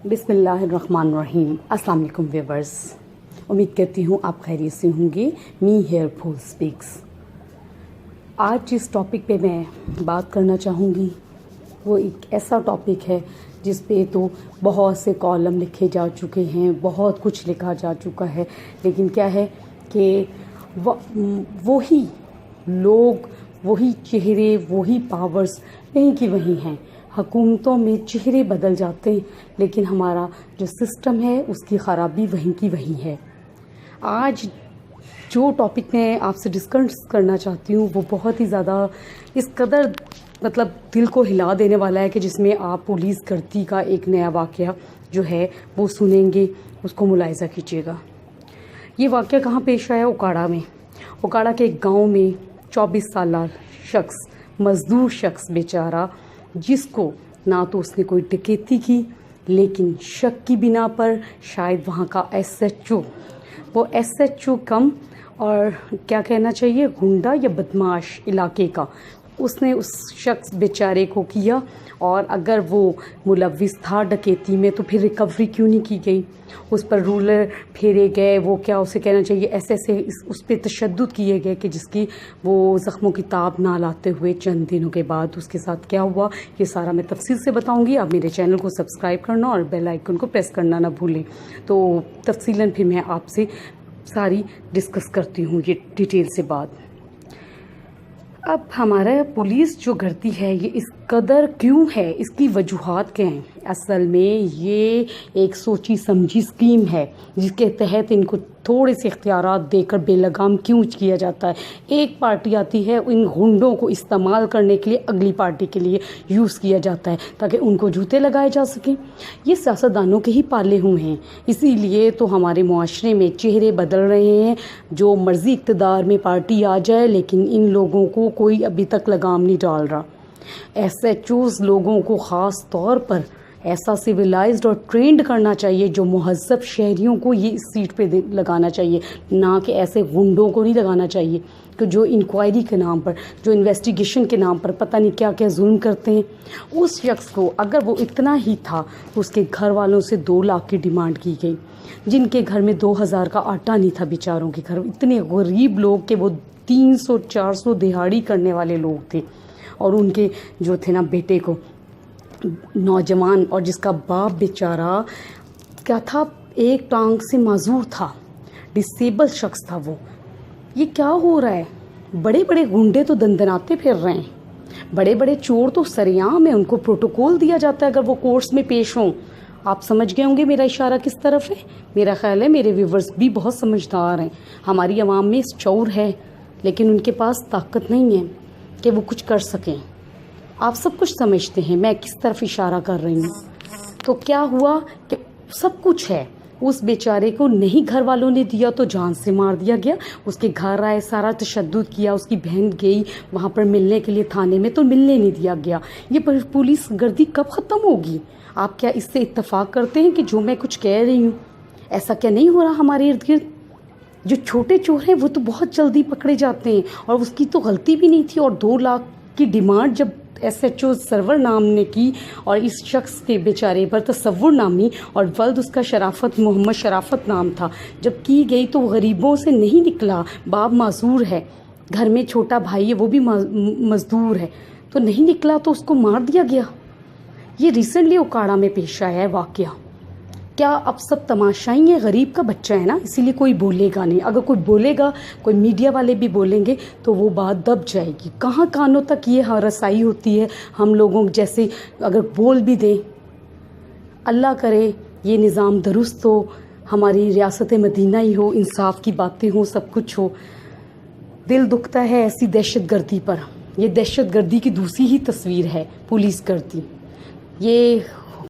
بسم اللہ الرحمن الرحیم۔ السلام علیکم ویورز، امید کرتی ہوں آپ خیریت سے ہوں گے۔ می ہیئر پھول اسپیکس۔ آج جس ٹاپک پہ میں بات کرنا چاہوں گی وہ ایک ایسا ٹاپک ہے جس پہ تو بہت سے کالم لکھے جا چکے ہیں، بہت کچھ لکھا جا چکا ہے، لیکن کیا ہے کہ وہی لوگ، وہی چہرے، وہی پاورز وہیں کی وہیں ہیں۔ حکومتوں میں چہرے بدل جاتے ہیں لیکن ہمارا جو سسٹم ہے اس کی خرابی وہیں کی وہیں ہے۔ آج جو ٹاپک میں آپ سے ڈسکس کرنا چاہتی ہوں وہ بہت ہی زیادہ اس قدر دل کو ہلا دینے والا ہے کہ جس میں آپ پولیس گردی کا ایک نیا واقعہ جو ہے وہ سنیں گے، اس کو ملاحظہ کیجیے گا۔ یہ واقعہ کہاں پیش آیا؟ اوکاڑا میں۔ اوکاڑا کے ایک گاؤں میں 24 سالہ شخص، مزدور شخص بیچارہ، جس کو نہ تو اس نے کوئی ڈکیتی کی لیکن شک کی بنا پر شاید وہاں کا ایس ایچ او، وہ ایس ایچ او کم اور کیا کہنا چاہیے گنڈا یا بدماش علاقے کا، اس نے اس شخص بیچارے کو کیا، اور اگر وہ ملوث تھا ڈکیتی میں تو پھر ریکوری کیوں نہیں کی گئی؟ اس پر رولر پھیرے گئے، وہ کیا اسے کہنا چاہیے ایسے اس پہ تشدد کیے گئے کہ جس کی وہ زخموں کی تاب نہ لاتے ہوئے چند دنوں کے بعد اس کے ساتھ کیا ہوا یہ سارا میں تفصیل سے بتاؤں گی۔ آپ میرے چینل کو سبسکرائب کرنا اور بیل آئیکن کو پریس کرنا نہ بھولیں، تو تفصیلاً پھر میں آپ سے ساری ڈسکس کرتی ہوں یہ ڈیٹیل سے بات۔ اب ہمارا پولیس جو کرتی ہے یہ اس قدر کیوں ہے، اس کی وجوہات کیا ہیں؟ اصل میں یہ ایک سوچی سمجھی اسکیم ہے جس کے تحت ان کو تھوڑے سے اختیارات دے کر بے لگام کیوں کیا جاتا ہے۔ ایک پارٹی آتی ہے، ان گنڈوں کو استعمال کرنے کے لیے اگلی پارٹی کے لیے یوز کیا جاتا ہے تاکہ ان کو جوتے لگائے جا سکیں۔ یہ سیاستدانوں کے ہی پالے ہوئے ہیں، اسی لیے تو ہمارے معاشرے میں چہرے بدل رہے ہیں۔ جو مرضی اقتدار میں پارٹی آ جائے لیکن ان لوگوں کو کوئی ابھی تک لگام نہیں ڈال رہا۔ ایس ایچ اوز لوگوں کو خاص طور پر ایسا سویلائزڈ اور ٹرینڈ کرنا چاہیے جو مہذب شہریوں کو یہ اس سیٹ پہ لگانا چاہیے، نہ کہ ایسے غنڈوں کو نہیں لگانا چاہیے کہ جو انکوائری کے نام پر، جو انویسٹیگیشن کے نام پر پتہ نہیں کیا کیا ظلم کرتے ہیں۔ اس شخص کو اگر وہ اتنا ہی تھا تو اس کے گھر والوں سے 2 لاکھ کی ڈیمانڈ کی گئی، جن کے گھر میں 2000 کا آٹا نہیں تھا، بیچاروں کے گھر اتنے غریب لوگ کہ وہ 300-400 دہاڑی کرنے والے لوگ تھے، اور ان کے جو تھے نا بیٹے کو نوجوان، اور جس کا باپ بیچارہ کیا تھا، ایک ٹانگ سے معذور تھا، ڈسیبل شخص تھا وہ۔ یہ کیا ہو رہا ہے؟ بڑے بڑے گنڈے تو دندناتے پھر رہے ہیں، بڑے بڑے چور تو سریعام ہیں، ان کو پروٹوکول دیا جاتا ہے اگر وہ کورٹس میں پیش ہوں۔ آپ سمجھ گئے ہوں گے میرا اشارہ کس طرف ہے۔ میرا خیال ہے میرے ویورز بھی بہت سمجھدار ہیں، ہماری عوام میں شعور ہے لیکن ان کے پاس طاقت نہیں ہے کہ وہ کچھ کر سکیں۔ آپ سب کچھ سمجھتے ہیں میں کس طرف اشارہ کر رہی ہوں۔ تو کیا ہوا کہ سب کچھ ہے، اس بیچارے کو نہیں گھر والوں نے دیا تو جان سے مار دیا گیا، اس کے گھر آئے، سارا تشدد کیا، اس کی بہن گئی وہاں پر ملنے کے لیے تھانے میں تو ملنے نہیں دیا گیا۔ یہ پولیس گردی کب ختم ہوگی؟ آپ کیا اس سے اتفاق کرتے ہیں کہ جو میں کچھ کہہ رہی ہوں ایسا کیا نہیں ہو رہا ہمارے ارد گرد؟ جو چھوٹے چور ہیں وہ تو بہت جلدی پکڑے جاتے ہیں، اور اس کی تو غلطی بھی نہیں تھی، اور 2 لاکھ کی ڈیمانڈ جب ایس ایچ او سرور نام نے کی اور اس شخص کے بیچارے پر تصور نامی اور ولد اس کا شرافت، محمد شرافت نام تھا، جب کی گئی تو غریبوں سے نہیں نکلا، باپ معذور ہے، گھر میں چھوٹا بھائی ہے وہ بھی مزدور ہے، تو نہیں نکلا تو اس کو مار دیا گیا۔ یہ ریسنٹلی اوکاڑا میں پیش آیا ہے واقعہ۔ کیا اب سب تماشائی ہیں؟ غریب کا بچہ ہے نا، اسی لیے کوئی بولے گا نہیں، اگر کوئی بولے گا، کوئی میڈیا والے بھی بولیں گے تو وہ بات دب جائے گی۔ کہاں کانوں تک یہ رسائی ہوتی ہے ہم لوگوں جیسے، اگر بول بھی دیں۔ اللہ کرے یہ نظام درست ہو، ہماری ریاست مدینہ ہی ہو، انصاف کی باتیں ہوں، سب کچھ ہو۔ دل دکھتا ہے ایسی دہشت گردی پر۔ یہ دہشت گردی کی دوسری ہی تصویر ہے پولیس گردی۔ یہ